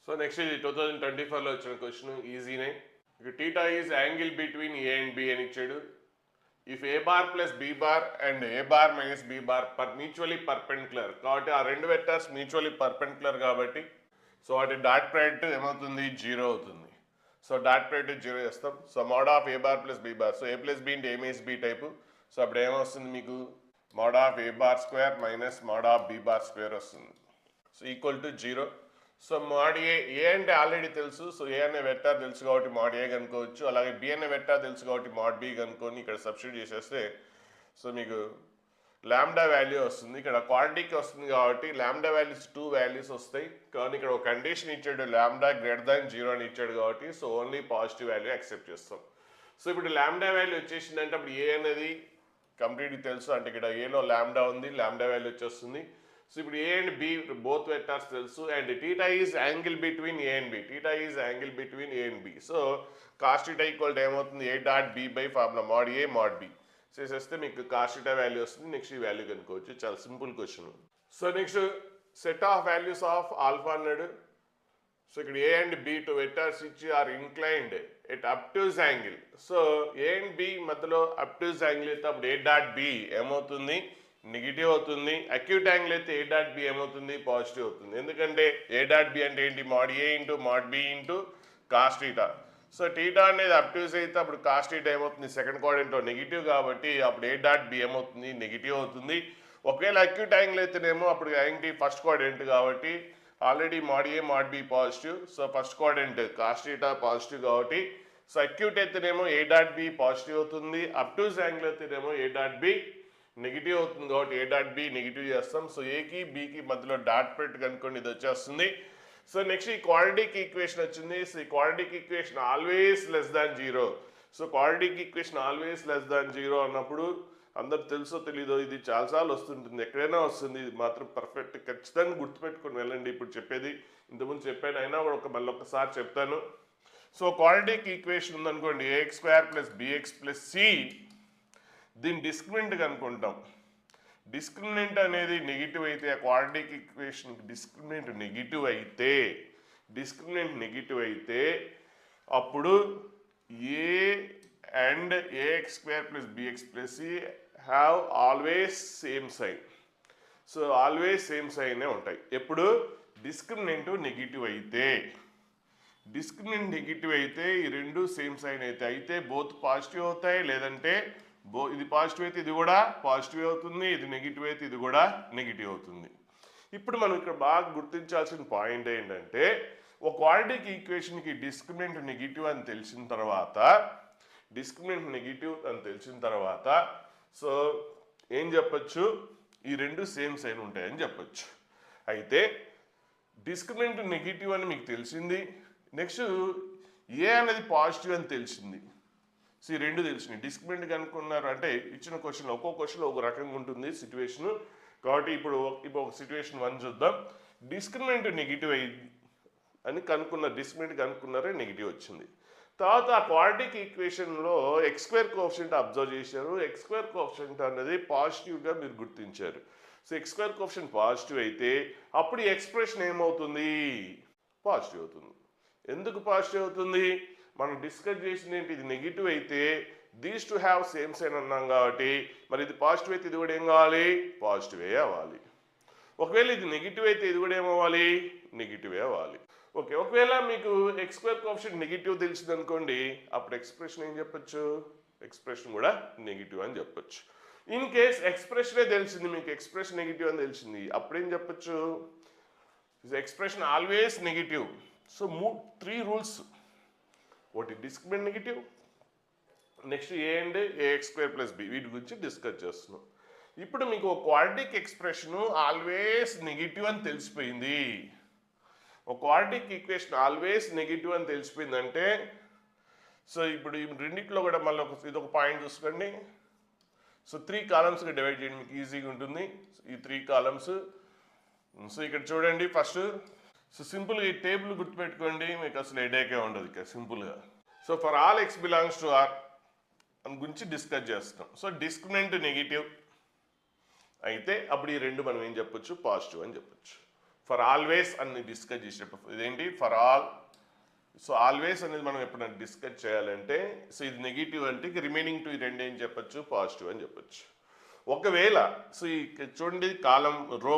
So next is 2024 లో వచ్చిన question ఈజీనే. ఇక theta is angle between A and B అని ఇచ్చాడు. If A bar plus B bar and A bar minus B bar mutually perpendicular కాబట్టి ఆ రెండు వెక్టర్స్ మ్యూచువల్లీ పర్పెండిక్యులర్ కాబట్టి సో వాటి డాట్ ప్రోడక్ట్ ఏమవుతుంది, జీరో అవుతుంది. సో డాట్ ప్రోడక్ట్ జీరో చేస్తాం. So mod of A bar plus B bar, so A plus B into A minus B type. So అప్పుడు ఏమొస్తుంది మీకు, mod of A bar square minus mod of B bar square వస్తుంది. So equal to zero. So mod A అంటే already తెలుసు. So ఏ అనే vector తెలుసు కాబట్టి mode ఏ కనుక్కోవచ్చు. అలాగే బి అనే వెక్టర్ తెలుసు కాబట్టి మోడ్ బి కనుక్కొని ఇక్కడ సబ్స్టిట్యూట్ చేసేస్తే సో మీకు లాంబ్డా వాల్యూ వస్తుంది. ఇక్కడ క్వాంటిటీకి వస్తుంది కాబట్టి లాంబ్డా వాల్యూస్ 2 వాల్యూస్ వస్తాయి. కానీ ఇక్కడ ఒక కండిషన్ ఇచ్చాడు, లాంబ్డా గ్రేటర్ దాన్ 0 అని ఇచ్చాడు కాబట్టి so only positive value accept చేస్తాం. సో ఇప్పుడు లాంబ్డా వాల్యూ వచ్చేసిందంటే అప్పుడు ఏ అనేది కంప్లీట్గా తెలుసు, అంటే ఇక్కడ ఏలో లాంబ్డా ఉంది, లాంబ్డా వాల్యూ వచ్చేస్తుంది. సో ఇప్పుడు A and B both vectors తెలుసు. And theta is angle between A and B, theta is angle between A and B. So cos theta equal to ఏమవుతుంది, A dot B by formula mod A mod B చేసేస్తే మీకు cos theta value వస్తుంది. Next ఈ value కనుక్కోవచ్చు. చాలా simple question. So next set of values of alpha అన్నాడు. So ఇక్కడ A and B two vectors ఇచ్చి are inclined at obtuse angle. So A and B మధ్యలో అబ్ట్యూస్ యాంగిల్ అయితే అప్పుడు ఏ డాట్ బి ఏమవుతుంది, నెగిటివ్ అవుతుంది. అక్యూట్ యాంగిల్ అయితే A dot B ఏమవుతుంది, పాజిటివ్ అవుతుంది. ఎందుకంటే ఏ డాట్ బి అంటే ఏంటి, mod A into mod B into cos theta. So theta అనేది అబ్ట్యూస్ అయితే అప్పుడు కాస్ టీటా ఏమవుతుంది, సెకండ్ క్వాడ్రంట్లో నెగిటివ్ కాబట్టి అప్పుడు ఏ డాట్ బి ఏమవుతుంది, నెగిటివ్ అవుతుంది. ఒకవేళ అక్యూట్ యాంగిల్ అయితేనేమో అప్పుడు ఏంటి, ఫస్ట్ క్వాడ్రంట్ కాబట్టి already mod A mod B positive. So first quadrant cos theta positive కాబట్టి సో అక్యూట్ అయితేనేమో ఏ డాట్ బి పాజిటివ్ అవుతుంది. అబ్ట్యూస్ యాంగిల్ అయితేనేమో ఏ డాట్ బి నెగిటివ్ అవుతుంది కాబట్టి ఏ డాట్ బి నెగిటివ్ చేస్తాం. సో ఏకి బికి మధ్యలో డాట్ ప్రోడక్ట్ కనుక్కోండి, ఇది వచ్చేస్తుంది. సో నెక్స్ట్ ఈ క్వాడ్రాటిక్ ఈక్వేషన్ వచ్చింది. సో ఈ quadratic equation always less than 0. So quadratic equation always less than 0 అన్నప్పుడు అందరు తెలుసో తెలీదో ఇది చాలాసార్లు వస్తుంటుంది, ఎక్కడైనా వస్తుంది. ఇది మాత్రం పర్ఫెక్ట్ ఖచ్చితంగా గుర్తుపెట్టుకొని వెళ్ళండి. ఇప్పుడు చెప్పేది ఇంతకుముందు చెప్పాను, అయినా కూడా మళ్ళీ ఒకసారి చెప్తాను. సో క్వాడ్రాటిక్ ఈక్వేషన్ ఉందనుకోండి, A X square plus B X plus C, దీన్ని డిస్క్రిమినెంట్ కనుక్కుంటాం. డిస్క్రిమినెంట్ అనేది నెగిటివ్ అయితే ఆ క్వాడ్రాటిక్ ఈక్వేషన్ డిస్క్రిమినెంట్ నెగిటివ్ అయితే అప్పుడు A and A X square plus B X plus C have always same sign. So always same సైనే ఉంటాయి ఎప్పుడు డిస్క్రిమినెంట్ నెగిటివ్ అయితే. డిస్క్రిమినెంట్ నెగిటివ్ అయితే ఈ రెండు సేమ్ సైన్ అయితే బోత్ పాజిటివ్ అవుతాయి. లేదంటే ఇది పాజిటివ్ అయితే ఇది కూడా పాజిటివ్ అవుతుంది, ఇది నెగిటివ్ అయితే ఇది కూడా నెగిటివ్ అవుతుంది. ఇప్పుడు మనం ఇక్కడ బాగా గుర్తించాల్సిన పాయింట్ ఏంటంటే, ఒక క్వాడ్రాటిక్ ఈక్వేషన్కి డిస్క్రిమినెంట్ నెగిటివ్ అని తెలిసిన తర్వాత సో ఏం చెప్పచ్చు, ఈ రెండు సేమ్ సైన్ ఉంటాయని చెప్పచ్చు. అయితే డిస్క్రిమినెంట్ నెగిటివ్ అని మీకు తెలిసింది, నెక్స్ట్ ఏ అనేది పాజిటివ్ అని తెలిసింది. సో ఈ రెండు తెలిసినాయి. డిస్క్రిమినెంట్ కనుక్కున్నారు అంటే ఇచ్చిన క్వశ్చన్ ఒక్కో క్వశ్చన్లో ఒక రకంగా ఉంటుంది సిచ్యువేషన్ కాబట్టి ఇప్పుడు ఒక సిచ్యువేషన్ 1 చూద్దాం. డిస్క్రిమినెంట్ నెగిటివ్ అయింది అని డిస్క్రిమినెంట్ కనుక్కున్నారే నెగిటివ్ వచ్చింది. తర్వాత ఆ క్వాడ్రాటిక్ ఈక్వేషన్లో ఎక్స్ స్క్వేర్ కోఎఫిషియంట్ అబ్జర్వ్ చేశారు. ఎక్స్ స్క్వేర్ కోఎఫిషియంట్ అనేది పాజిటివ్గా మీరు గుర్తించారు. So X square coefficient positive అయితే అప్పుడు ఈ ఎక్స్ప్రెషన్ ఏమవుతుంది, పాజిటివ్ అవుతుంది. ఎందుకు పాజిటివ్ అవుతుంది, మనం డిస్కస్ చేసింది ఏంటి, ఇది నెగిటివ్ అయితే these two have same sign అన్నాం కాబట్టి మరి ఇది పాజిటివ్ అయితే ఇది కూడా ఏం కావాలి, పాజిటివే అవ్వాలి. ఒకవేళ ఇది నెగిటివ్ అయితే ఇది కూడా ఏమవ్వాలి, నెగిటివే అవ్వాలి. ఓకే, ఒకవేళ మీకు ఎక్స్ స్క్వేర్ కోఎఫిషియంట్ నెగిటివ్ తెలిసింది అనుకోండి, అప్పుడు ఎక్స్ప్రెషన్ ఏం చెప్పచ్చు, ఎక్స్ప్రెషన్ కూడా నెగిటివ్ అని చెప్పచ్చు. ఇన్ కేస్ ఎక్స్ప్రెషనే తెలిసింది మీకు, ఎక్స్ప్రెషన్ నెగిటివ్ అని తెలిసింది, అప్పుడేం చెప్పచ్చు, expression always negative. So 3 rules, ఒకటి discriminant negative, next A and A X square plus B, వీటి గురించి డిస్కస్ చేస్తున్నాం. ఇప్పుడు మీకు ఒక క్వాడ్రాటిక్ ఎక్స్ప్రెషన్ ఆల్వేస్ నెగిటివ్ అని తెలిసిపోయింది. ఒక క్వాడ్రాటిక్ ఈక్వేషన్ ఆల్వేస్ నెగిటివ్ అని తెలిసిపోయిందంటే సో ఇప్పుడు ఈ రెండింటిలో కూడా మళ్ళీ ఇదొక పాయింట్ చూసుకోండి. సో 3 కాలమ్స్గా డివైడ్ చేయండి, మీకు ఈజీగా ఉంటుంది ఈ 3 కాలమ్స్. సో ఇక్కడ చూడండి ఫస్ట్. సో సింపుల్గా ఈ టేబుల్ గుర్తుపెట్టుకోండి, మీకు అసలు హెడేకే ఉండదు ఇక సింపుల్గా. So for all X belongs to R అని గురించి డిస్కస్ చేస్తాం. సో డిస్క్రిమినెంట్ నెగిటివ్ అయితే అప్పుడు ఈ రెండు మనం ఏం చెప్పొచ్చు, పాజిటివ్ అని చెప్పొచ్చు. ఫర్ ఆల్వేస్ అని డిస్కస్ చేసేటప్పుడు ఇదేంటి ఫర్ ఆల్. సో ఆల్వేస్ అనేది మనం ఎప్పుడైనా డిస్కస్ చేయాలంటే సో ఇది నెగిటివ్ అంటే ఇక రిమైనింగ్ టు ఈ రెండు ఏం చెప్పొచ్చు పాజిటివ్ అని చెప్పొచ్చు. ఒకవేళ సో ఈ చూడండి కాలం రో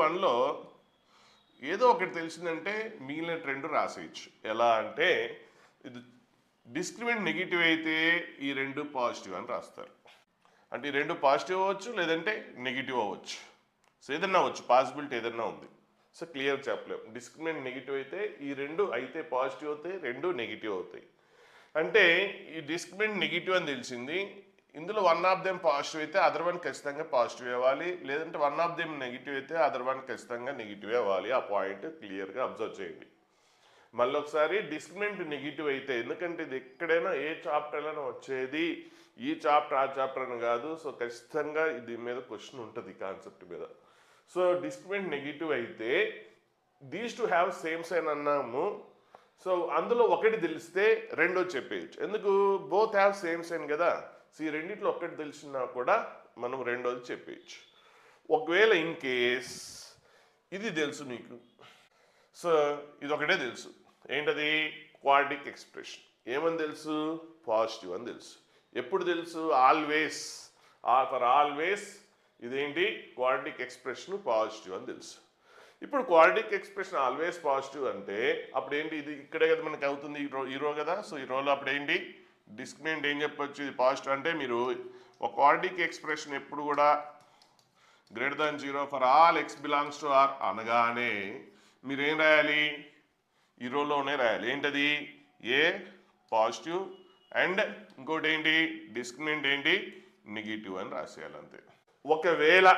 వన్లో ఏదో ఒకటి తెలిసిందంటే మిగిలిన రెండు రాసేయచ్చు. ఎలా అంటే ఇది డిస్క్రిమినెంట్ నెగిటివ్ అయితే ఈ రెండు పాజిటివ్ అని రాస్తారు. అంటే ఈ రెండు పాజిటివ్ అవ్వచ్చు లేదంటే నెగిటివ్ అవ్వచ్చు. సో ఏదన్నా అవ్వచ్చు, పాసిబిలిటీ ఏదన్నా ఉంది. సో క్లియర్ చెప్పలేము. డిస్క్రిమినెంట్ నెగిటివ్ అయితే ఈ రెండు అయితే పాజిటివ్ అవుతాయి, రెండు నెగిటివ్ అవుతాయి. అంటే ఈ డిస్క్రిమినెంట్ నెగిటివ్ అని తెలిసింది, ఇందులో వన్ ఆఫ్ దెమ్ పాజిటివ్ అయితే అదర్ వన్ ఖచ్చితంగా పాజిటివ్ అవ్వాలి, లేదంటే వన్ ఆఫ్ దెమ్ నెగిటివ్ అయితే అదర్ వన్ ఖచ్చితంగా నెగిటివ్ అవ్వాలి. ఆ పాయింట్ క్లియర్గా అబ్జర్వ్ చేయండి. మళ్ళీ ఒకసారి డిస్క్రిమినెంట్ నెగిటివ్ అయితే, ఎందుకంటే ఇది ఎక్కడైనా ఏ చాప్టర్లోనే వచ్చేది, ఈ చాప్టర్ ఆ చాప్టర్ అని కాదు. సో ఖచ్చితంగా దీని మీద క్వశ్చన్ ఉంటుంది కాన్సెప్ట్ మీద. సో డిస్క్రిమినెంట్ నెగిటివ్ అయితే these two have same sign అన్నాము. సో అందులో ఒకటి తెలిస్తే రెండో చెప్పేయచ్చు. ఎందుకు బోత్ హ్యావ్ సేమ్ సైన్ కదా. సో ఈ రెండిట్లో ఒకటి తెలిసినా కూడా మనం రెండోది చెప్పేయచ్చు. ఒకవేళ ఇన్ కేస్ ఇది తెలుసు నీకు, సో ఇది ఒకటే తెలుసు, ఏంటది క్వాడ్రాటిక్ ఎక్స్ప్రెషన్. ఏమని తెలుసు? పాజిటివ్ అని తెలుసు. ఎప్పుడు తెలుసు? ఆల్వేస్. ఫర్ ఆల్వేస్ ఇదేంటి క్వాడ్రాటిక్ ఎక్స్ప్రెషన్ పాజిటివ్ అని తెలుసు. ఇప్పుడు క్వాడ్రాటిక్ ఎక్స్ప్రెషన్ ఆల్వేస్ పాజిటివ్ అంటే అప్పుడు ఏంటి? ఇది ఇక్కడే కదా మనకి అవుతుంది, ఈ రో కదా. సో ఈ రోలో అప్పుడు ఏంటి డిస్క్రిమినెంట్ ఏం చెప్పొచ్చు? ఇది పాజిటివ్ అంటే మీరు ఒక క్వాడ్రాటిక్ ఎక్స్ప్రెషన్ ఎప్పుడు కూడా greater than 0 for all X belongs to R అనగానే మీరేం రాయాలి? ఈ రోలోనే రాయాలి. ఏంటది? ఏ పాజిటివ్ అండ్ ఇంకోటి ఏంటి డిస్క్రిమినెంట్ ఏంటి నెగిటివ్ అని రాసేయాలి అంతే. ఒకవేళ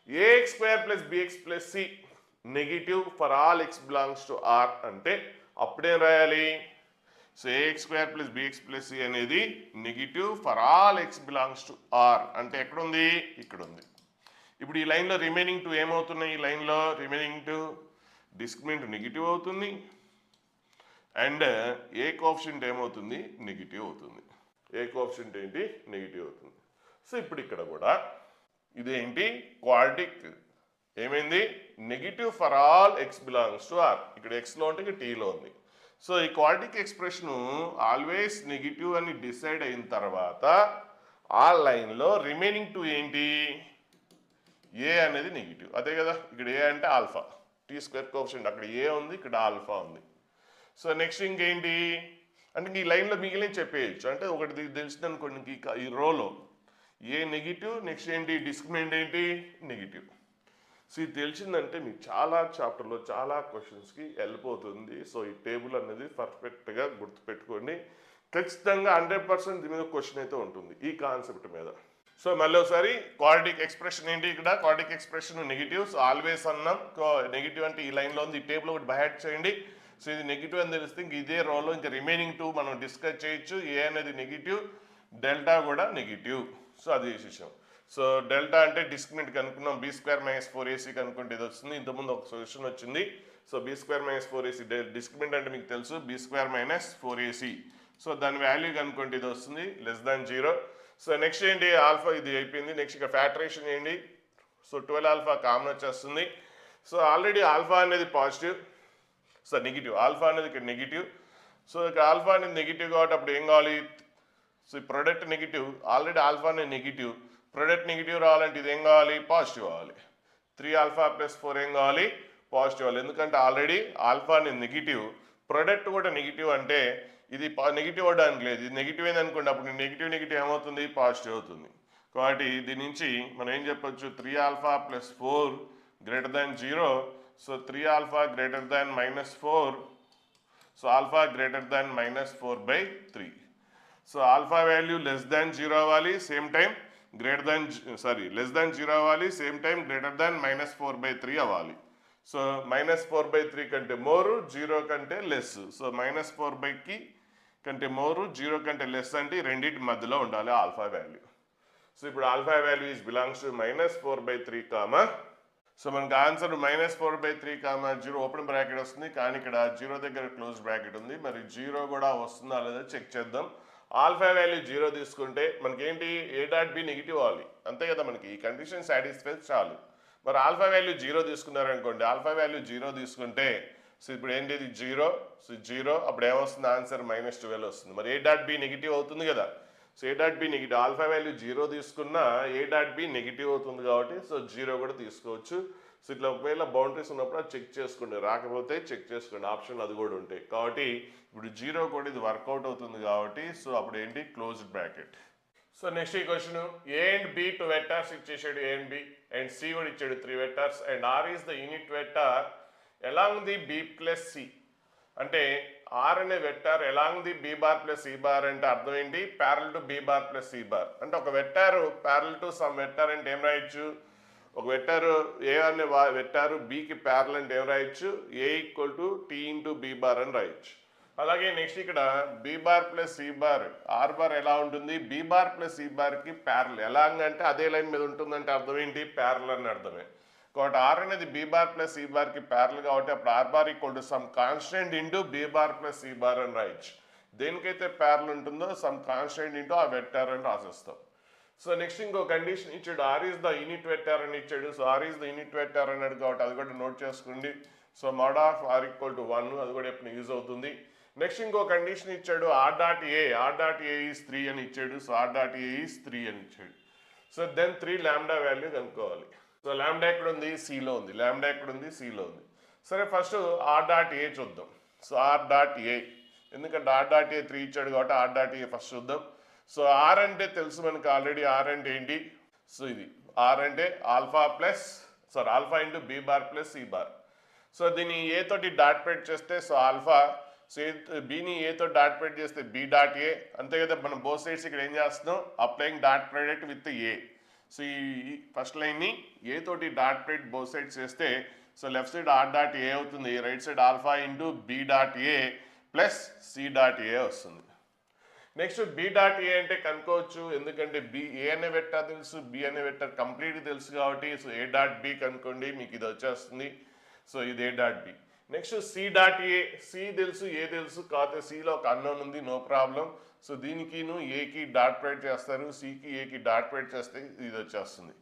A X square plus B X plus C negative for all X belongs to R అంటే అప్పుడేం రాయాలి? So A X square plus B X plus C అనేది negative for all X belongs to R అంటే ఎక్కడుంది? ఇక్కడ ఉంది. ఇప్పుడు ఈ లైన్లో రిమైనింగ్ టూ ఏమవుతున్నాయి? ఈ లైన్లో రిమైనింగ్ టూ డిస్క్రిమినెంట్ నెగిటివ్ అవుతుంది అండ్ ఏ కోఎఫిషియంట్ ఏమవుతుంది? నెగిటివ్ అవుతుంది. ఏ కోఎఫిషియంట్ ఏంటి? నెగిటివ్ అవుతుంది. సో ఇప్పుడు ఇక్కడ కూడా ఇదేంటి క్వాడ్రాటిక్ ఏమైంది? Negative for all X belongs to R. ఇక్కడ ఎక్స్లో ఉంటే ఇక్కడ టీలో ఉంది. సో ఈ క్వాడ్రాటిక్ ఎక్స్ప్రెషన్ ఆల్వేస్ నెగిటివ్ అని డిసైడ్ అయిన తర్వాత ఆ లైన్లో రిమైనింగ్ టూ ఏంటి? ఏ అనేది నెగిటివ్. అదే కదా, ఇక్కడ ఏ అంటే ఆల్ఫా, టీ స్క్వేర్ కోఎఫిషియంట్ అక్కడ ఏ ఉంది, ఇక్కడ ఆల్ఫా ఉంది. సో నెక్స్ట్ ఇంకేంటి అంటే ఈ లైన్లో మిగిలిన చెప్పేయచ్చు. అంటే ఒకటి తెలిసింది అనుకోండి, ఈ రోలో ఏ నెగిటివ్, నెక్స్ట్ ఏంటి డిస్క్రిమినెంట్ ఏంటి నెగిటివ్. సో ఇది తెలిసిందంటే మీకు చాలా చాప్టర్లో చాలా క్వశ్చన్స్కి వెళ్ళిపోతుంది. సో ఈ టేబుల్ అనేది పర్ఫెక్ట్గా గుర్తుపెట్టుకోండి. ఖచ్చితంగా 100% దీని మీద క్వశ్చన్ అయితే ఉంటుంది ఈ కాన్సెప్ట్ మీద. సో మళ్ళీ ఒకసారి క్వాడ్రాటిక్ ఎక్స్ప్రెషన్ ఏంటి? ఇక్కడ క్వాడ్రాటిక్ ఎక్స్ప్రెషన్ నెగిటివ్స్ ఆల్వేస్ అన్నాం. నెగిటివ్ అంటే ఈ లైన్లో ఉంది, ఈ టేబుల్ ఒకటి బైహార్ట్ చేయండి. సో ఇది నెగిటివ్ అని తెలిస్తే ఇంక ఇదే రోలో ఇంకా రిమైనింగ్ టూ మనం డిస్కస్ చేయొచ్చు. ఏ అనేది నెగిటివ్, డెల్టా కూడా నెగిటివ్. సో అది చేసేసాం. సో డెల్టా అంటే డిస్క్రిమినెంట్ కనుక్కున్నాం. బీ స్క్వేర్ మైనస్ 4ac కనుక్కుంటే ఇది వస్తుంది. ఇంతకుముందు ఒక సొల్యూషన్ వచ్చింది. So B square minus 4ac discriminant అంటే మీకు తెలుసు B square minus 4ac. So దాని వాల్యూ కనుక్కుంటే ఇది వస్తుంది లెస్ దాన్ 0. సో నెక్స్ట్ ఏంటి? ఆల్ఫా ఇది అయిపోయింది. నెక్స్ట్ ఇక ఫ్యాక్టరేషన్ చేయండి. సో 12 ఆల్ఫా కామన్ వచ్చేస్తుంది. సో ఆల్రెడీ ఆల్ఫా అనేది పాజిటివ్, సో నెగిటివ్, ఆల్ఫా అనేది ఇక్కడ నెగిటివ్. సో ఇక్కడ ఆల్ఫా అనేది నెగిటివ్ కాబట్టి అప్పుడు ఏం కావాలి? సో ఈ ప్రొడక్ట్ నెగిటివ్, ఆల్రెడీ ఆల్ఫా అనేది నెగిటివ్, ప్రొడక్ట్ నెగిటివ్ రావాలంటే ఇది ఏం కావాలి? పాజిటివ్ కావాలి. 3 ఆల్ఫా ప్లస్ 4 ఏం కావాలి? పాజిటివ్ కావాలి. ఎందుకంటే ఆల్రెడీ ఆల్ఫా అనేది నెగిటివ్, ప్రొడక్ట్ కూడా నెగిటివ్ అంటే ఇది నెగిటివ్ అవడానికి లేదు. ఇది నెగిటివ్ అయింది అనుకోండి, అప్పుడు నెగిటివ్ నెగిటివ్ ఏమవుతుంది? పాజిటివ్ అవుతుంది. కాబట్టి దీని నుంచి మనం ఏం చెప్పొచ్చు? 3 alpha plus 4 greater than 0. So 3 alpha greater than -4. So alpha greater than -4/3. So alpha value less than 0 అవ్వాలి, same time greater than less than 0 అవ్వాలి, సేమ్ టైం గ్రేటర్ దాన్ -4/3 అవ్వాలి. సో -4/3 కంటే మోరు, 0 కంటే లెస్. సో -4/3 కంటే మోరు, 0 కంటే లెస్ అంటే రెండింటి మధ్యలో ఉండాలి ఆల్ఫా వాల్యూ. సో ఇప్పుడు alpha value is belongs to -4/3 comma. So మనకు ఆన్సర్ -4/3 కామా 0 ఓపెన్ బ్రాకెట్ వస్తుంది, కానీ ఇక్కడ 0 దగ్గర క్లోజ్ బ్రాకెట్ ఉంది. మరి 0 కూడా వస్తుందా లేదా చెక్ చేద్దాం. ఆల్ఫా వాల్యూ 0 తీసుకుంటే మనకేంటి? A.B నెగిటివ్ అవ్వాలి, అంతే కదా. మనకి ఈ కండిషన్ సాటిస్ఫై చాలు. మరి ఆల్ఫా వాల్యూ 0 తీసుకున్నారనుకోండి, ఆల్ఫా వాల్యూ 0 తీసుకుంటే సో ఇప్పుడు ఏంటి ఇది 0, సో 0 అప్పుడు ఏమొస్తుంది ఆన్సర్ -12 వస్తుంది. మరి ఏ డాట్ బి నెగిటివ్ అవుతుంది కదా, so A dot B negative, alpha value 0 తీసుకున్నా ఏ డాట్ బి నెగిటివ్ అవుతుంది కాబట్టి సో 0 కూడా తీసుకోవచ్చు. సో ఇట్లా ఒకవేళ బౌండరీస్ ఉన్నప్పుడు అది చెక్ చేసుకోండి, రాకపోతే చెక్ చేసుకోండి, ఆప్షన్ అది కూడా ఉంటాయి. కాబట్టి ఇప్పుడు 0 కూడా ఇది వర్కౌట్ అవుతుంది కాబట్టి సో అప్పుడు ఏంటి క్లోజ్డ్ బ్రాకెట్. సో నెక్స్ట్ ఈ question, A and B 2 vectors ఇచ్చేసాడు, A and B, and C కూడా ఇచ్చాడు 3 vectors, and R is the unit vector along the B plus C. అంటే ఆర్ అనే vector along the B bar plus C bar అంటే అర్థం ఏంటి, parallel to B bar plus C bar. అంటే ఒక vector parallel to some vector అంటే ఏం రాయొచ్చు, ఒక వెక్టారు ఏ అనే వెక్టారు బికి ప్యారల్ అంటే ఏం రాయొచ్చు, A equal to T into B bar అని రాయొచ్చు. అలాగే నెక్స్ట్ ఇక్కడ B bar plus C bar, R bar ఎలా ఉంటుంది, బి బార్ ప్లస్ సి బార్కి ప్యారల్, ఎలాగ అంటే అదే లైన్ మీద ఉంటుందంటే అర్థం ఏంటి, ప్యారల్ అని అర్థమే. కాబట్టి ఆర్ అనేది బి బార్ ప్లస్ సి బార్కి ప్యారల్ కాబట్టి అప్పుడు R bar equal to some constant into B bar plus C bar అని రాయొచ్చు. దేనికైతే ప్యారల్ ఉంటుందో సమ్ కాన్స్టెంట్ ఇంటూ ఆ వెక్టార్ అని రాసేస్తాం. సో నెక్స్ట్ ఇంకో కండిషన్ ఇచ్చాడు, R is the unit vector అని ఇచ్చాడు. So R is the unit vector అన్నాడు కాబట్టి అది కూడా నోట్ చేసుకోండి. So mod of R equal to 1, అది కూడా ఎప్పుడు యూజ్ అవుతుంది. నెక్స్ట్ ఇంకో కండిషన్ ఇచ్చాడు, ఆర్ డాట్ ఏ ఈస్ 3 అని ఇచ్చాడు. So are dot A is 3 అని ఇచ్చాడు. సో దెన్ 3 లాంబ్డా వాల్యూ కనుక్కోవాలి. సో లాంబ్డా ఎక్కడ ఉంది, సిలో ఉంది, లాంబ్డా ఎక్కడ ఉంది, సిలో ఉంది. సరే ఫస్ట్ ఆర్ డాట్ ఏ చూద్దాం. సో ఆర్ డాట్ ఏ, ఎందుకంటే ఆర్ డాట్ ఏ 3 ఇచ్చాడు కాబట్టి ఆర్ డాట్ ఏ ఫస్ట్ చూద్దాం. సో ఆర్ అంటే తెలుసు మనకి ఆల్రెడీ, ఆర్ అంటే ఏంటి, సో ఇది ఆర్ అంటే alpha into B bar plus C bar. So దీన్ని ఏ తోటి డాట్ పెట్ చేస్తే సో ఆల్ఫా, సో బీని ఏతో డాట్ పెట్ చేస్తే బి డాట్ ఏ, అంతే కదా. మనం బోత్ సైడ్స్ ఇక్కడ ఏం చేస్తున్నాం, applying dot product with A. So ఈ ఫస్ట్ లైన్ని ఏ తోటి డాట్ పెట్ బోత్ సైడ్స్ చేస్తే so left side R dot A అవుతుంది, right side alpha into B dot A plus C dot A వస్తుంది. నెక్స్ట్ బి డాట్ ఏ అంటే కనుక్కోవచ్చు, ఎందుకంటే బి ఏ అనే వెక్టర్ తెలుసు, బి అనే వెక్టర్ కంప్లీట్ తెలుసు కాబట్టి సో ఏ డాట్ బి కనుక్కోండి, మీకు ఇది వచ్చేస్తుంది. సో ఇది A dot B. Next C dot A, C తెలుసు ఏ తెలుసు, కాకపోతే సిలో ఒక అన్నోన్ ఉంది, నో ప్రాబ్లం. సో దీనికిను ఏకి డాట్ ప్రైడ్ చేస్తారు, సికి ఏకి డాట్ ప్రైడ్ చేస్తే ఇది వచ్చేస్తుంది.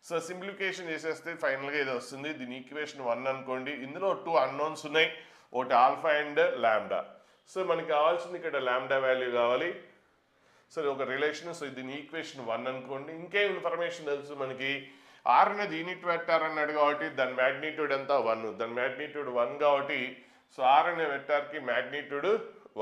సో సింప్లిఫికేషన్ చేసేస్తే ఫైనల్గా ఇది వస్తుంది. దీని ఈక్వేషన్ 1 అనుకోండి. ఇందులో 2 అన్నోన్స్ ఉన్నాయి, ఒకటి ఆల్ఫా అండ్ లాంబ్డా. సో మనకి కావాల్సింది ఇక్కడ లాంబ్డా వాల్యూ కావాలి. సో ఒక రిలేషన్, సో దీని ఈక్వేషన్ 1 అనుకోండి. ఇంకేం ఇన్ఫర్మేషన్ తెలుసు మనకి, ఆర్ అనేది యూనిట్ వెక్టార్ అన్నాడు కాబట్టి దాని మ్యాగ్నిట్యూడ్ ఎంత 1, దాని మ్యాగ్నిట్యూడ్ 1 కాబట్టి సో ఆర్ అనే వెక్టార్కి మ్యాగ్నిట్యూడ్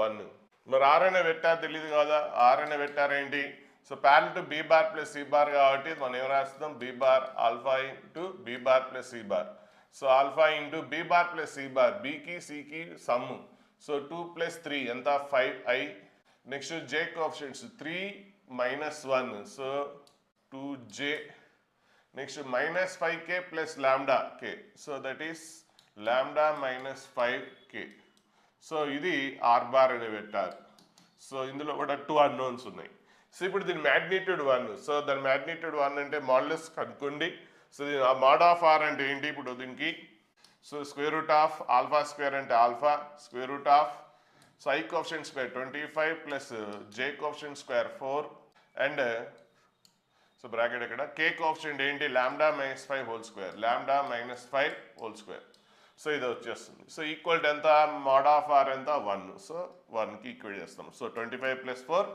1. మరి ఆర్ అనే వెక్టార్ తెలియదు కదా, ఆర్ అనే వెక్టార్ ఏంటి, so parallel to B bar plus C bar కాబట్టి మనం ఏం రాస్తున్నాం, B bar alpha into B bar plus C bar. So alpha into B bar plus C bar, బికి సికి సమ్. సో 2 + 3 ఎంత 5i. Next J coefficients 3 - 1 so 2j. Next -5k plus lambda k, so that is lambda -5k. So ఇది R bar అనే vector. So ఇందులో కూడా 2 unknowns ఉన్నాయి. So ఇప్పుడు దీని మ్యాగ్నిట్యూడ్ 1, సో దాని మ్యాగ్నిట్యూడ్ 1 అంటే మాడ్యులస్ కనుక్కోండి. సో మోడ్ ఆఫ్ ఆర్ అంటే ఏంటి, ఇప్పుడు దీనికి so square root of alpha square అంటే alpha, square root of so I coefficient square 25 plus J coefficient square 4 and so bracket ఇక్కడ కే కోఎఫిషియెంట్ ఏంటి, lambda -5 whole square, lambda -5 whole square. So ఇది వచ్చేస్తుంది. So equal ఎంత, mod of R ఎంత 1, so 1కి equal చేస్తాం. So 25 + 4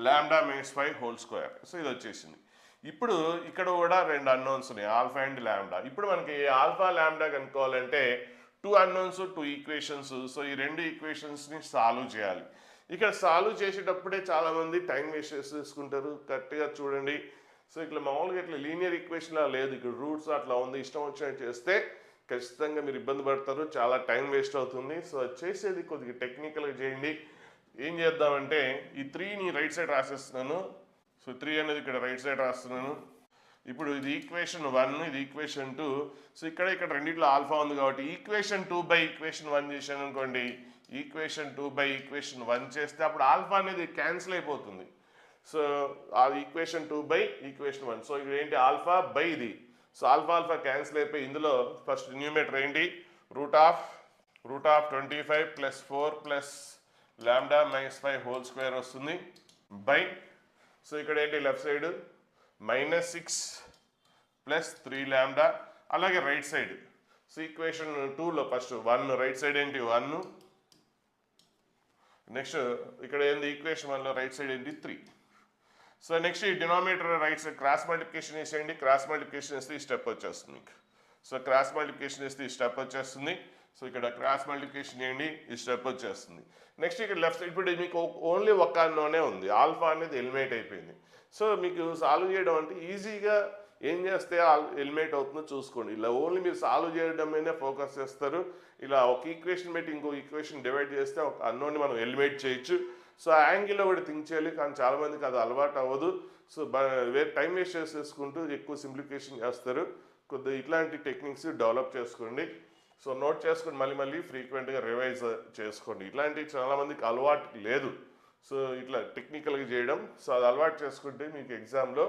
lambda -5 whole square. So ఇది వచ్చేసింది. ఇప్పుడు ఇక్కడ కూడా 2 అన్నోన్స్ ఉన్నాయి, ఆల్ఫా అండ్ లాంబ్డా. ఇప్పుడు మనకి ఆల్ఫా లాంబ్డా కనుక్కోవాలంటే 2 అన్నోన్స్ 2 ఈక్వేషన్స్. సో ఈ 2 ఈక్వేషన్స్ని సాల్వ్ చేయాలి. ఇక్కడ సాల్వ్ చేసేటప్పుడే చాలామంది టైం వేస్ట్ చేసుకుంటారు. కరెక్ట్గా చూడండి. సో ఇట్లా మామూలుగా ఇట్లా లీనియర్ ఈక్వేషన్లా లేదు, ఇక్కడ రూట్స్ అట్లా ఉంది, ఇష్టం వచ్చినట్టు చేస్తే ఖచ్చితంగా మీరు ఇబ్బంది పడతారు, చాలా టైం వేస్ట్ అవుతుంది. సో చేసేది కొద్దిగా టెక్నికల్గా చేయండి. ఏం చేద్దామంటే ఈ 3ని రైట్ సైడ్ రాసేస్తున్నాను. సో 3 అనేది ఇక్కడ రైట్ సైడ్ రాస్తున్నాను. ఇప్పుడు ఇది ఈక్వేషన్ 1, ఇది ఈక్వేషన్ 2. సో ఇక్కడ రెండిట్లో ఆల్ఫా ఉంది కాబట్టి ఈక్వేషన్ 2/ఈక్వేషన్ 1 చేశాను అనుకోండి, ఈక్వేషన్ 2/ఈక్వేషన్ 1 చేస్తే అప్పుడు ఆల్ఫా అనేది క్యాన్సిల్ అయిపోతుంది. సో ఆ ఈక్వేషన్ 2/ఈక్వేషన్ 1. సో ఇక్కడ ఏంటి ఆల్ఫా బై ఇది, సో ఆల్ఫా క్యాన్సిల్ అయిపోయి ఇందులో ఫస్ట్ న్యూమరేటర్ ఏంటి root of 25 + 4 plus lambda -5 whole square వస్తుంది బై. సో ఇక్కడ ఏంటి లెఫ్ట్ సైడ్ -6 + 3 లాంబ్డా అలాగే రైట్ సైడ్. సో ఈక్వేషన్ 2లో ఫస్ట్ 1 రైట్ సైడ్ ఏంటి 1, నెక్స్ట్ ఇక్కడ ఏంది ఈక్వేషన్ 1లో రైట్ సైడ్ ఏంటి 3. సో నెక్స్ట్ ఈ denominator right side cross multiplication వేసేయండి. క్రాస్ మల్టిప్లికేషన్ వేస్తే ఈ స్టెప్ వచ్చేస్తుంది మీకు. సో క్రాస్ మల్టిప్లికేషన్ వేస్తే ఈ స్టెప్ వచ్చేస్తుంది. సో ఇక్కడ క్రాస్ మల్టిప్లికేషన్ చేయండి, ఈ స్టెప్ వచ్చేస్తుంది. నెక్స్ట్ ఇక్కడ లెఫ్ట్ సైడ్ ఇప్పుడు మీకు ఓన్లీ ఒక అన్నోనే ఉంది, ఆల్ఫా అనేది ఎలిమినేట్ అయిపోయింది. సో మీకు సాల్వ్ చేయడం అంటే ఈజీగా ఏం చేస్తే ఎలిమినేట్ అవుతుందో చూసుకోండి. ఇలా ఓన్లీ మీరు సాల్వ్ చేయడం మీదే ఫోకస్ చేస్తారు. ఇలా ఒక ఈక్వేషన్ పెట్టి ఇంకో ఈక్వేషన్ డివైడ్ చేస్తే ఒక అన్నోని మనం ఎలిమినేట్ చేయొచ్చు. సో ఆ యాంగిల్లో కూడా థింక్ చేయాలి, కానీ చాలామందికి అది అలవాటు అవ్వదు. సో వేరే టైం వేస్ట్ చేసేసుకుంటూ ఎక్కువ సింప్లిఫికేషన్ చేస్తారు. కొద్దిగా ఇట్లాంటి టెక్నిక్స్ డెవలప్ చేసుకోండి. సో నోట్ చేసుకొని మళ్ళీ ఫ్రీక్వెంట్గా రివైజ్ చేసుకోండి. ఇట్లాంటివి చాలామందికి అలవాటు లేదు. సో ఇట్లా టెక్నికల్గా చేయడం, సో అది అలవాటు చేసుకుంటే మీకు ఎగ్జామ్లో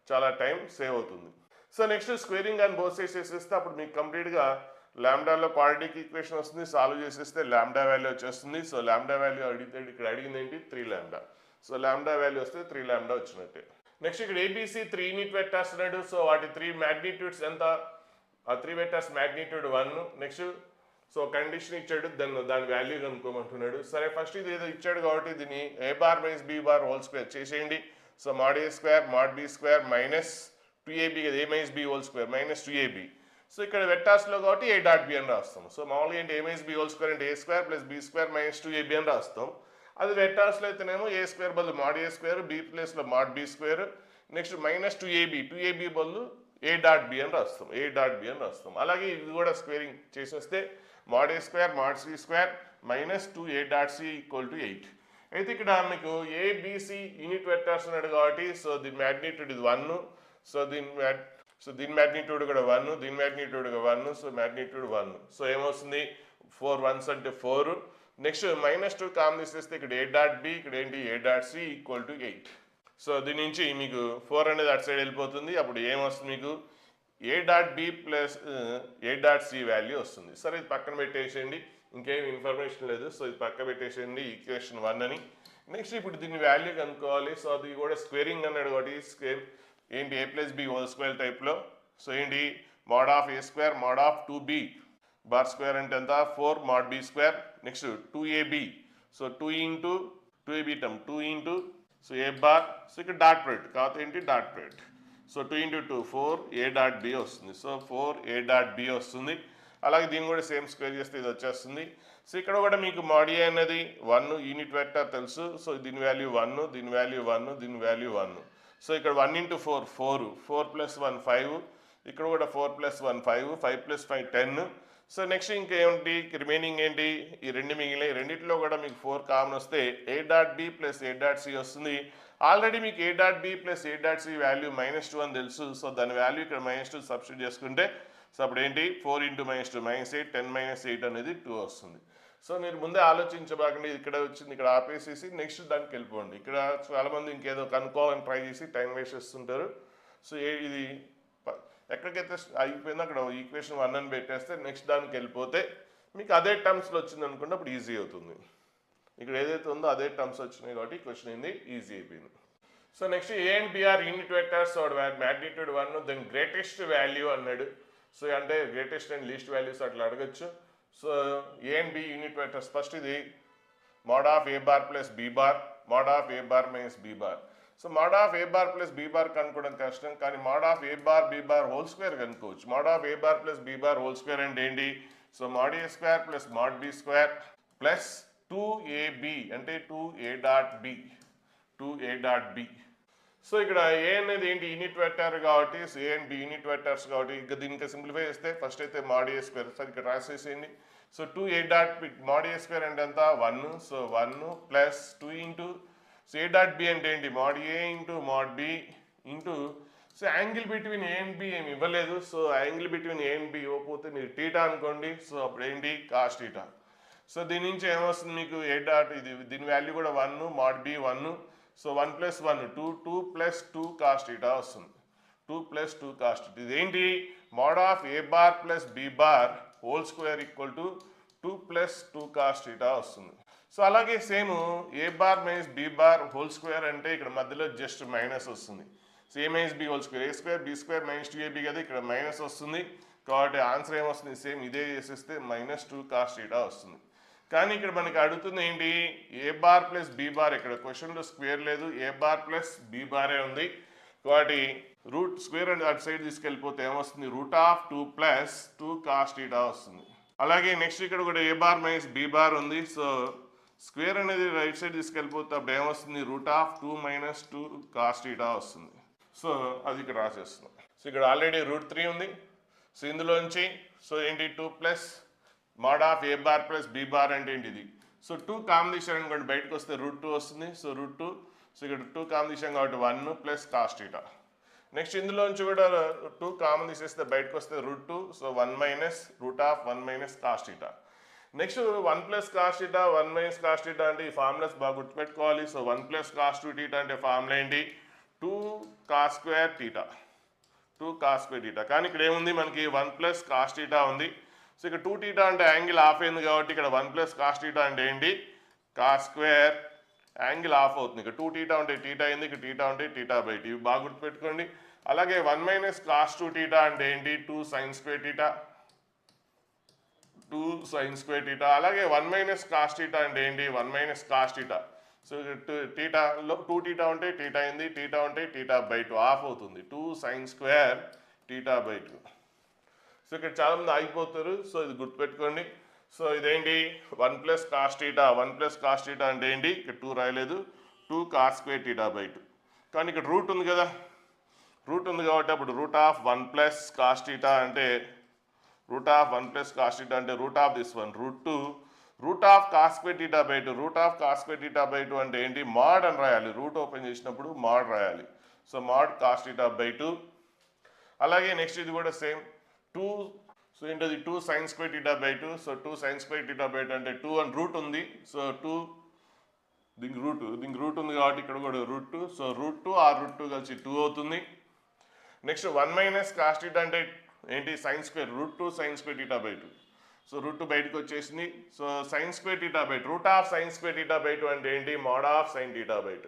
చాలా టైం సేవ్ అవుతుంది. So next squaring and both sides చేసేస్తే అప్పుడు మీకు కంప్లీట్గా లాంబ్డాలో క్వాడ్రాటిక్ ఈక్వేషన్ వస్తుంది. సాల్వ్ చేసేస్తే లాంబ్డా వాల్యూ వచ్చేస్తుంది. సో లాంబ్డా వాల్యూ అడిగితే ఇక్కడ అడిగింది ఏంటి 3 లాంబ్డా. సో లాంబ్డా వాల్యూ వస్తే 3 లాంబ్డా వచ్చినట్టే. నెక్స్ట్ ఇక్కడ ఏబీసీ 3 యూనిట్ వెక్టర్స్ అన్నాడు. సో వాటి 3 మ్యాగ్నిట్యూడ్స్ ఎంత, ఆ 3 vectors magnitude 1. Next so condition ఇచ్చాడు, దాని వాల్యూ కనుక్కోమంటున్నాడు. సరే ఫస్ట్ ఇది ఏదో ఇచ్చాడు కాబట్టి దీన్ని A bar minus B bar whole square చేసేయండి. So mod a square mod b square minus 2ab కదా, a minus b whole square minus 2ab. So ఇక్కడ వెక్టార్స్లో కాబట్టి a డాట్ b అని రాస్తాం. సో మామూలుగా ఏంటి a minus b whole square అంటే a square plus b square minus 2ab అని రాస్తాం. అది వెక్టార్స్లో అయితేనేమో a స్క్వేర్ బదులు mod a స్క్వేర్, b ప్లేస్లో mod b square, next minus 2ab బదులు a డాట్ b అని రాస్తాం. అలాగే ఇది కూడా స్క్వేరింగ్ చేసేస్తే mod a square mod c square minus 2a dot c equal to 8. అయితే ఇక్కడ మీకు ఏబిసి యూనిట్ వెక్టర్స్ ఉన్నాడు కాబట్టి సో దీని మ్యాగ్నిట్యూడ్ ఇది 1. సో దీని మ్యాగ్నిట్యూడ్ కూడా 1, దీని మ్యాగ్నిట్యూడ్ కూడా 1. So magnitude 1. సో ఏమొస్తుంది 4 1s అంటే 4. నెక్స్ట్ మైనస్ 2 కామన్ తీసేస్తే ఇక్కడ ఏ డాట్ బి, ఇక్కడ ఏంటి A dot C equal to 8. So దీని నుంచి మీకు 4 అనేది అటు సైడ్ వెళ్ళిపోతుంది. అప్పుడు ఏమొస్తుంది మీకు ఏ dot B plus A dot C value వస్తుంది. సరే ఇది పక్కన పెట్టేసేయండి, ఇంకేం ఇన్ఫర్మేషన్ లేదు. సో ఇది పక్క పెట్టేసేయండి ఈక్వేషన్ 1 అని. నెక్స్ట్ ఇప్పుడు దీని వాల్యూ కనుక్కోవాలి. సో అది కూడా స్క్వేరింగ్ అన్నాడు కాబట్టి స్క్వేర్ ఏంటి A plus B whole square టైప్లో. సో ఏంటి mod of A square mod of 2b bar square అంటే ఎంత 4 mod b square. Next 2ab, so 2 into 2ab term 2 into so A bar. So ఇక్కడ dot product కాకపోతే ఏంటి dot product. So 2 into 2 4 A dot B వస్తుంది. So 4 A dot B వస్తుంది. అలాగే దీన్ని కూడా సేమ్ స్క్వేర్ చేస్తే ఇది వచ్చేస్తుంది. సో ఇక్కడ కూడా మీకు mod a అనేది 1 యూనిట్ వెక్టర్ తెలుసు. సో దీని వాల్యూ 1, దీని వాల్యూ 1, దీని వాల్యూ 1. సో ఇక్కడ 1 ఇంటూ 4 4, 4 ప్లస్ 1 5, ఇక్కడ కూడా 4 ప్లస్ 1 5, 5 ప్లస్ 5 10. సో నెక్స్ట్ ఇంకేంటి రిమైనింగ్ ఏంటి ఈ రెండు మిగిలిన రెండింటిలో కూడా మీకు 4 కామన్ వస్తే ఏ dot B plus A dot C వస్తుంది. ఆల్రెడీ మీకు ఏ dot B plus A dot C value -2 అని తెలుసు. సో దాని వాల్యూ ఇక్కడ -2 సబ్స్టిట్యూట్ చేసుకుంటే సో అప్పుడు ఏంటి 4 ఇంటూ -2 -8, 10 - 8 అనేది 2 వస్తుంది. సో మీరు ముందే ఆలోచించబాకండి, ఇక్కడ వచ్చింది ఇక్కడ ఆపేసేసి నెక్స్ట్ దానికి వెళ్ళిపోండి. ఇక్కడ చాలామంది ఇంకేదో కనుక్కోవాలని ట్రై చేసి టైం వేస్ట్ చేస్తుంటారు. సో ఇది ఎక్కడికైతే అయిపోయిందో అక్కడ ఈక్వేషన్ 1 అని పెట్టేస్తే నెక్స్ట్ దానికి వెళ్ళిపోతే మీకు అదే టర్మ్స్లో వచ్చింది అనుకుంటే అప్పుడు ఈజీ అవుతుంది. ఇక్కడ ఏదైతే ఉందో అదే టర్మ్స్ వచ్చినాయి కాబట్టి క్వశ్చన్ ఏంది ఈజీ అయిపోయింది. So next A and b are unit vectors magnitude 1 then greatest value అన్నాడు. సో అంటే గ్రేటెస్ట్ అండ్ లీస్ట్ వాల్యూస్ అట్లా అడగచ్చు. So A and B unit vectors first ఇది mod of A bar plus B bar mod of A bar minus B bar. So mod of A bar plus B bar కనుక్కోవడం కష్టం, కానీ mod of A bar B bar whole square కనుక్కోవచ్చు. mod of A bar plus B bar whole square అంటే ఏంటి so mod A square plus mod B square plus 2ab అంటే 2a dot B 2a dot B. So ఇక్కడ A అనేది ఏంటి unit vector కాబట్టి so A and B unit vectors కాబట్టి ఇంకా దీనికి సింప్లిఫై చేస్తే ఫస్ట్ అయితే mod ఏ స్క్వేర్ సార్ ఇక్కడ రాసేసేయండి. So 2a dot B mod A square అంటే ఎంత 1. So 1 plus 2 into so A dot B అంటే ఏంటి mod A into mod B into so angle between A and B ఏమి ఇవ్వలేదు. So angle between A and B ఇవ్వకపోతే మీరు theta అనుకోండి. So అప్పుడు ఏంటి కాస్ టీటా. సో దీని నుంచి ఏమొస్తుంది మీకు ఏ డాట్ ఇది దీని వాల్యూ కూడా 1 mod B 1. So 1 plus 1 2, 2 plus 2 cos theta వస్తుంది. 2 ప్లస్ 2 కాస్ టీటా ఇది ఏంటి mod of A bar plus B bar whole square equal to 2 plus 2 cos theta వస్తుంది. సో అలాగే same A bar minus B bar whole square అంటే ఇక్కడ మధ్యలో just minus వస్తుంది. So A minus B whole square A square B square -2ab కదా ఇక్కడ minus వస్తుంది. కాబట్టి ఆన్సర్ ఏమొస్తుంది సేమ్ ఇదే చేసేస్తే -2 cos θ వస్తుంది. కానీ ఇక్కడ మనకి అడుగుతుంది ఏంటి ఏ బార్ ప్లస్ బి బార్, ఇక్కడ క్వశ్చన్లో స్క్వేర్ లేదు, ఏ బార్ ప్లస్ బి బారే ఉంది. కాబట్టి రూట్ స్క్వేర్ అండ్ అటు సైడ్ తీసుకెళ్ళిపోతే ఏమొస్తుంది √2 + 2 cos θ వస్తుంది. అలాగే నెక్స్ట్ ఇక్కడ కూడా ఏ బార్ మైనస్ బి బార్ ఉంది. సో స్క్వేర్ అనేది రైట్ సైడ్ తీసుకెళ్ళిపోతే అప్పుడు ఏమొస్తుంది √2 - 2 cos θ వస్తుంది. సో అది ఇక్కడ రాసేస్తున్నాం. సో ఇక్కడ ఆల్రెడీ √3 ఉంది. సో ఇందులోంచి సో ఏంటి 2 + mod of a bar plus b bar అంటే ఏంటిది. సో 2 కాంబినేషన్ అనుకోండి బయటకు వస్తే √2 వస్తుంది. సో √2, సో ఇక్కడ 2 కాంబినేషన్ కాబట్టి 1 + cos θ. నెక్స్ట్ ఇందులోంచి కూడా 2 కామన్ తీసేస్తే బయటకు వస్తే √2, so 1 - √1 - cos θ. Next 1 + cos θ 1 - cos θ అంటే ఈ ఫార్ములాస్ బాగా గుర్తుపెట్టుకోవాలి. సో 1 + cos2θ అంటే ఫార్ములా ఏంటి 2 cos2θ, 2 cos2θ. కానీ ఇక్కడ ఏముంది మనకి 1 + cos θ ఉంది. సో ఇక్కడ 2θ అంటే యాంగిల్ ఆఫ్ అయింది కాబట్టి ఇక్కడ 1 + cos θ అంటే ఏంటి cos2 యాంగిల్ ఆఫ్ అవుతుంది. ఇక్కడ 2θ ఉంటే θ అయింది, ఇక్కడ θ ఉంటే θ/2. ఇవి బాగా గుర్తుపెట్టుకోండి. అలాగే 1 - cos2θ అంటే ఏంటి 2 sin2θ, 2 sin2θ. అలాగే 1 - cos θ అంటే ఏంటి 1 - cos θ. సో θలో 2θ ఉంటే θ అయింది, θ ఉంటే θ/2 ఆఫ్ అవుతుంది, 2 sin2 θ/2. సో ఇక్కడ చాలామంది ఆగిపోతారు. సో ఇది గుర్తుపెట్టుకోండి. సో ఇదేంటి 1 + cos θ, 1 + cos θ అంటే ఏంటి ఇక్కడ 2 రాయలేదు, 2 cos2 θ/2. కానీ ఇక్కడ రూట్ ఉంది కదా, రూట్ ఉంది కాబట్టి అప్పుడు √1 + cos θ అంటే √1 + cos θ అంటే √(this1) √2 cos2 θ/2. cos2 θ/2 అంటే ఏంటి mod అని రాయాలి, రూట్ ఓపెన్ చేసినప్పుడు mod రాయాలి. So mod cos θ/2. అలాగే నెక్స్ట్ ఇది కూడా సేమ్ 2, సో ఏంటది 2 sin2 θ/2. సో 2 sin2 θ/2 అంటే 2 అని రూట్ ఉంది. సో 2 దీనికి రూట్ ఉంది కాబట్టి ఇక్కడ కూడా √2. సో √2 ఆ √2 కలిసి 2 అవుతుంది. నెక్స్ట్ 1 - cos θ అంటే ఏంటి sin2 √2 sin2 θ/2. సో √2 బయటకు వచ్చేసింది. సో sin2 θ/2 √sin2 θ/2 అంటే ఏంటి mod of sin θ/2,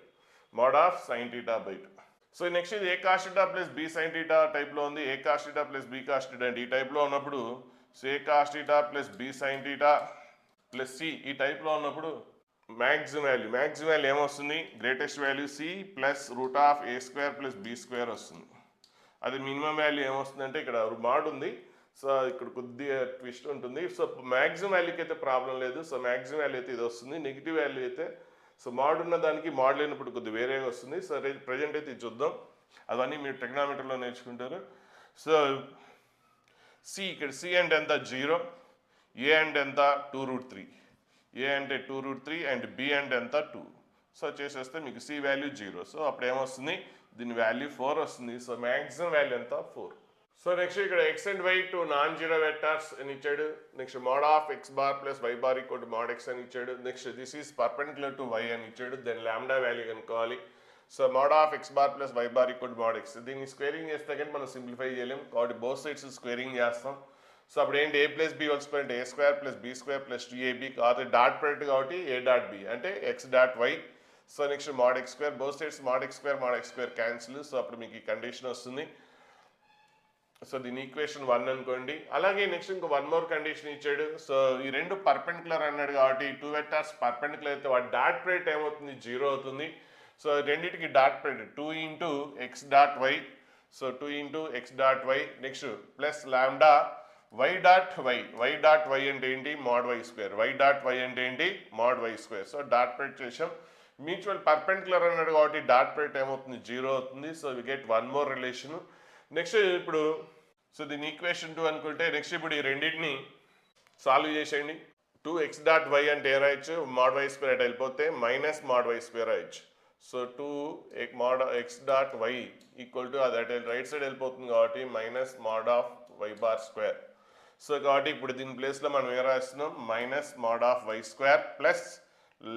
mod of sin θ/2. So next ఇది ఏ cos θ + b sin θ టైప్లో ఉంది. ఏ cos θ + b cos θ అంటే ఈ టైప్లో ఉన్నప్పుడు సో ఏ cos θ + b sin θ + c ఈ టైప్లో ఉన్నప్పుడు మ్యాక్సిమం వాల్యూ ఏమొస్తుంది greatest value c + √(a² + b² వస్తుంది. అది మినిమం వాల్యూ ఏమొస్తుందంటే ఇక్కడ mod ఉంది. సో ఇక్కడ కొద్దిగా ట్విస్ట్ ఉంటుంది. సో మ్యాక్సిమం వాల్యూకి అయితే ప్రాబ్లం లేదు. సో మ్యాక్సిమం వాల్యూ అయితే ఇది వస్తుంది. నెగిటివ్ వాల్యూ అయితే సో mod ఉన్న దానికి mod లేనప్పుడు కొద్దిగా వేరేగా వస్తుంది. సో ప్రజెంట్ అయితే ఇది చూద్దాం, అవన్నీ మీరు ట్రిగ్నామెట్రీలో నేర్చుకుంటారు. సో సి ఇక్కడ సి అంటే ఎంత 0, ఏ అంటే ఎంత 2√3, ఏ అంటే 2√3 అండ్ బి అంటే ఎంత 2. సో చేసేస్తే మీకు సి వాల్యూ 0. సో అప్పుడు ఏమొస్తుంది దీని వాల్యూ 4 వస్తుంది. సో మ్యాక్సిమం వాల్యూ ఎంత 4. సో నెక్స్ట్ ఇక్కడ x and y 2 non zero vectors అని ఇచ్చాడు. Next mod of x bar + y bar = mod x అని ఇచ్చాడు. Next this is perpendicular to y అని ఇచ్చాడు. దెన్ లాంబ్డా వాల్యూ కనుక్కోవాలి. So mod of x bar + y bar = mod x. దీన్ని squaring చేస్తే కానీ మనం సింప్లిఫై చేయలేం కాబట్టి బోత్ సైడ్స్ స్క్వేరింగ్ చేస్తాం. సో అప్పుడు ఏంటి a + b² అంటే a² + b² + 2ab కాబట్టి డాట్ ప్రొడక్ట్ కాబట్టి a.b అంటే x.y. So next mod x², both sides mod x² cancel. So అప్పుడు మీకు ఈ కండిషన్ వస్తుంది. సో దీని ఈక్వేషన్ 1 అనుకోండి. అలాగే నెక్స్ట్ ఇంకో 1 మోర్ కండిషన్ ఇచ్చాడు. సో ఈ రెండు పర్పెండిక్యులర్ అన్నాడు కాబట్టి 2 వెక్టార్స్ పర్పెండిక్యులర్ అయితే వాటి డాట్ ప్రొడక్ట్ ఏమవుతుంది 0 అవుతుంది. సో రెండింటికి dot product 2 × x.y. So 2 × x.y next plus lambda y.y అంటే ఏంటి mod y², y.y అంటే ఏంటి mod y². So dot product చేసాం. మ్యూచువల్ పర్పెండిక్యులర్ అన్నాడు కాబట్టి డాట్ ప్రొడక్ట్ ఏమవుతుంది 0 అవుతుంది. So we get 1 more relation. Next ఇప్పుడు సో దీని ఈక్వేషన్ 2 అనుకుంటే నెక్స్ట్ ఇప్పుడు ఈ రెండింటిని సాల్వ్ చేసేయండి. 2x.y అంటే ఏ రాయొచ్చు mod y² అటు వెళ్ళిపోతే -mod y² రాయొచ్చు. సో 2 mod x.y = అది అటు రైట్ సైడ్ వెళ్ళిపోతుంది కాబట్టి -mod of y bar². So కాబట్టి ఇప్పుడు దీని ప్లేస్లో మనం ఏం రాస్తున్నాం -mod of y² plus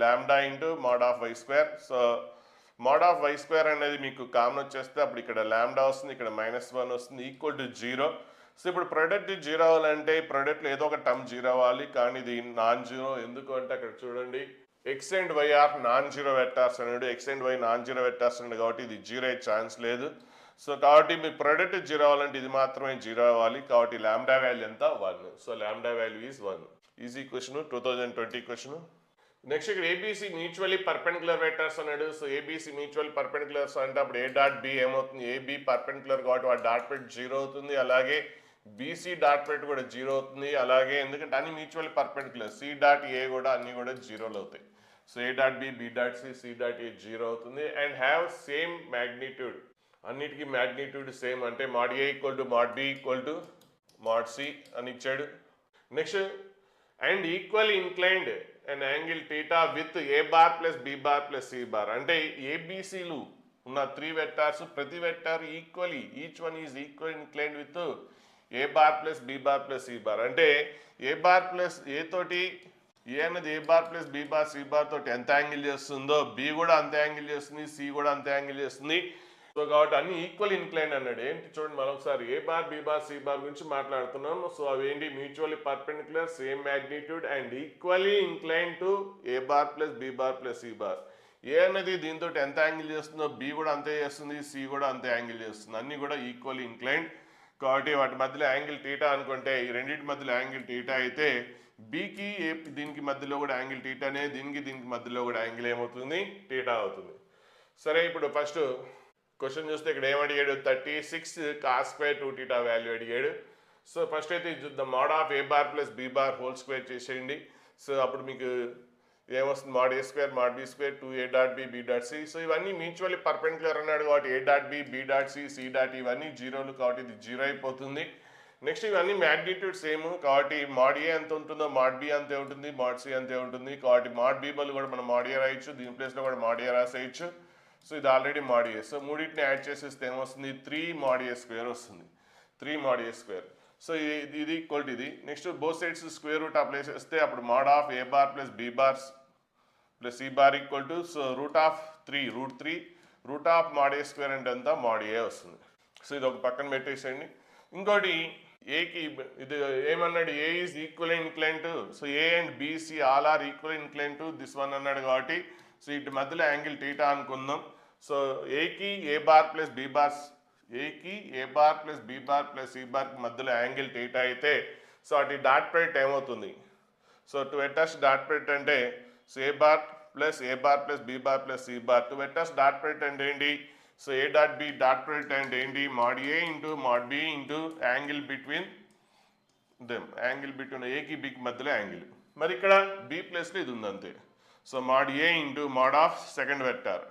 lambda × mod of y². So mod of y² అనేది మీకు కామన్ వచ్చేస్తే అప్పుడు ఇక్కడ లాంబ్డా వస్తుంది, ఇక్కడ -1 వస్తుంది =0. సో ఇప్పుడు ప్రొడక్ట్ 0 అవ్వాలంటే ప్రొడక్ట్లో ఏదో ఒక టర్మ్ 0 అవ్వాలి, కానీ ఇది నాన్ జీరో. ఎందుకు అంటే అక్కడ చూడండి x and y are non zero vectors అన్నాడు. x and y non zero vectors అన్నాడు కాబట్టి ఇది 0 అయ్యే ఛాన్స్ లేదు. సో కాబట్టి మీ ప్రొడక్ట్ జీరో అవ్వాలంటే ఇది మాత్రమే జీరో అవ్వాలి. కాబట్టి లాంబ్డా వాల్యూ ఎంత 1. So lambda value is 1. Easy question, 2020 question. Next ఇక్కడ ఏబీసీ మ్యూచువల్లీ పర్పెండిక్యులర్ వెక్టర్స్ అన్నాడు. సో ఏబీసీ మ్యూచువల్ పర్పెండిక్యులర్స్ అంటే అప్పుడు ఏ డాట్ బి ఏమవుతుంది, ఏబి పర్పెండిక్యులర్ కాబట్టి వాటి డాట్ ప్రొడక్ట్ జీరో అవుతుంది. అలాగే బీసీ డాట్ ప్రొడక్ట్ కూడా జీరో అవుతుంది. అలాగే ఎందుకంటే అన్ని mutual perpendicular, C dot A కూడా అన్ని కూడా జీరోలు అవుతాయి. So A dot B, B dot C, C dot A zero అవుతుంది. అండ్ హ్యావ్ సేమ్ మ్యాగ్నిట్యూడ్, అన్నిటికీ మ్యాగ్నిట్యూడ్ సేమ్ అంటే mod a equal to mod b equal to mod c అని ఇచ్చాడు. Next and equal inclined and angle theta with a bar plus B bar plus C bar అంటే ఏబీసీలు ఉన్న 3 vectors, ప్రతి vector equally each one is equal inclined with a bar plus B bar plus C bar అంటే a bar plus a తోటి a అనేది a bar plus B bar C bar తోటి ఎంత angle చేస్తుందో బి కూడా అంతే angle చేస్తుంది, C కూడా అంతే యాంగిల్ చేస్తుంది. సో కాబట్టి అన్ని ఈక్వల్ ఇంక్లైన్ అన్నాడు. ఏంటి చూడండి మరొకసారి, A bar B bar C bar గురించి మాట్లాడుతున్నాం. సో అవి ఏంటి, mutually perpendicular, same magnitude and equally incline to A bar plus B bar plus C bar. A అనేది దీంతో ఎంత యాంగిల్ చేస్తుందో బి కూడా అంతే చేస్తుంది, సి కూడా అంతే యాంగిల్ చేస్తుంది. అన్ని కూడా ఈక్వల్లీ ఇంక్లైన్ కాబట్టి వాటి మధ్యలో యాంగిల్ టీటా అనుకుంటే ఈ రెండింటి మధ్యలో యాంగిల్ టీటా అయితే బికి ఏ దీనికి మధ్యలో కూడా యాంగిల్ టీటానే, దీనికి మధ్యలో కూడా యాంగిల్ ఏమవుతుంది, టీటా అవుతుంది. సరే ఇప్పుడు ఫస్ట్ క్వశ్చన్ చూస్తే ఇక్కడ ఏమడిగాడు, 36 cos స్క్వేర్ 2θ వాల్యూ అడిగాడు. సో ఫస్ట్ అయితే చూద్దాం, mod of A bar plus B bar whole square చేసేయండి. సో అప్పుడు మీకు ఏమొస్తుంది, మాడ్ ఏ square mod B square 2a dot B B dot C. So ఇవన్నీ మ్యూచువల్లీ పర్పెండిక్యులర్ అన్నాడు కాబట్టి A dot B B dot C C dot ఇవన్నీ జీరోలు కాబట్టి ఇది జీరో అయిపోతుంది. నెక్స్ట్ ఇవన్నీ మ్యాగ్నిట్యూడ్ సేమ్ కాబట్టి మాడ్ ఏ ఎంత ఉంటుందో మాడ్ బి అంతే ఉంటుంది, మాడ్ సి అంతే ఉంటుంది. కాబట్టి మాడ్ బి బల్ కూడా మనం మాడ్ ఏ రాయొచ్చు, దీని ప్లేస్లో కూడా మాడ్ ఏ రాసేయచ్చు. సో ఇది ఆల్రెడీ మాడ్ ఏ. సో మూడింటిని యాడ్ చేసేస్తే ఏమొస్తుంది, 3 mod a స్క్వేర్ వస్తుంది, 3 mod a స్క్వేర్. సో ఇది ఈక్వల్ టు ఇది. Next both sides square root apply చేస్తే అప్పుడు mod of A bar plus B bar plus C bar equal to so root of 3 root of mod A square అంటే అంతా mod ఏ వస్తుంది. So ఇది ఒక పక్కన పెట్టేసేయండి. ఇంకోటి ఏకి ఇది ఏమన్నాడు, A is equal incline to, so A and BC all are equal incline to this one అన్నాడు కాబట్టి సో ఇటు మధ్యలో యాంగిల్ టీటా అనుకుందాం. సో ఏకి A bar plus B bar, ఏకి A bar plus B bar plus C bar మధ్యలో angle theta అయితే so అటు డాట్ ప్రొడక్ట్ ఏమవుతుంది, so two vectors dot product అంటే so A bar plus B bar plus C bar. Two vectors dot product అంటే ఏంటి, so A dot B dot product అంటే ఏంటి, mod ఏ into mod B into angle between them, angle between ఏకి బికి మధ్యలో angle. మరి ఇక్కడ బి ప్లస్లో ఇది ఉంది అంతే. So mod A into mod of second vector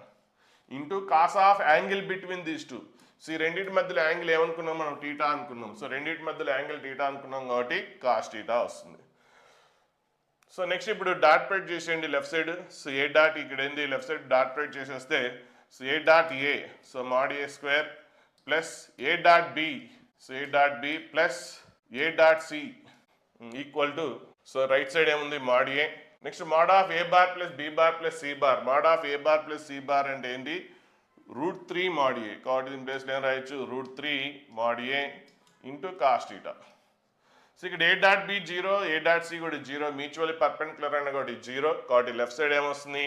into cos of angle between these two. So ఈ రెండింటి మధ్యలో యాంగిల్ ఏమనుకున్నాం మనం, టీటా అనుకున్నాం. సో రెండింటి మధ్యలో యాంగిల్ టీటా అనుకున్నాం కాబట్టి కాస్ టీటా వస్తుంది. సో నెక్స్ట్ ఇప్పుడు డాట్ ప్రొడక్ట్ చేసేయండి left side. So A dot ఇక్కడ ఏంది లెఫ్ట్ సైడ్ డాట్ ప్రొడక్ట్ చేసేస్తే so A dot A so mod A square plus A dot B so A dot B plus A dot C equal to so right side ఏముంది mod A. Next mod of A bar plus B bar plus C bar, mod of A bar plus C bar అంటే ఏంటి, √3 mod a కాబట్టి దీని ప్లేస్లో ఏం రాయొచ్చు, √3 mod a into cos theta. So ఇక్కడ A dot B zero, A dot C కూడా zero, mutually perpendicular అన్న కాబట్టి జీరో. కాబట్టి లెఫ్ట్ సైడ్ ఏమొస్తుంది,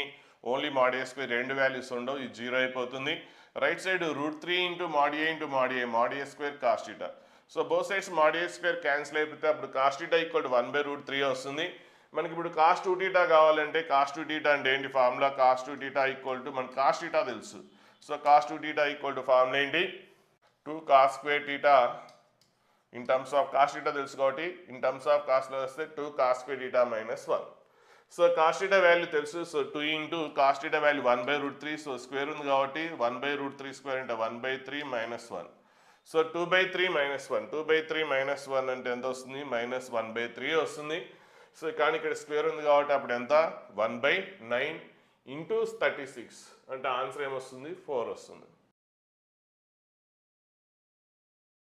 ఓన్లీ మాడ్ ఏ స్క్వేర్, రెండు వాల్యూస్ ఉండవు, ఇది జీరో అయిపోతుంది. రైట్ సైడ్ √3 ఇంటూ మాడ్ ఏ square cos theta. So both sides mod ఏ స్క్వేర్ క్యాన్సిల్ అయిపోతే అప్పుడు కాస్ టీటా ఈక్వల్ టు 1/√3 వస్తుంది. మనకి ఇప్పుడు కాస్ 2θ కావాలంటే కాస్ 2θ అంటే ఏంటి ఫార్ములా, కాస్ 2θ ఈక్వల్ టు మనకి కాస్ టీటా తెలుసు. So cos 2θ equal to formula ఏంటి, 2 cos square theta in terms of cos theta తెలుసు కాబట్టి ఇన్ టర్మ్స్ ఆఫ్ కాస్లో వస్తే 2 cos square theta -1. So cos theta value తెలుసు. So 2 into cos theta value 1/√3. So square ఉంది కాబట్టి 1/√3 square అంటే 1/3 -1. So 2/3 -1, 2/3 -1 అంటే ఎంత వస్తుంది, -1/3 వస్తుంది. సో కానీ ఇక్కడ స్క్వేర్ ఉంది కాబట్టి అప్పుడు ఎంత, 1/9 ఇంటూ 36 అంటే ఆన్సర్ ఏమొస్తుంది, 4 వస్తుంది.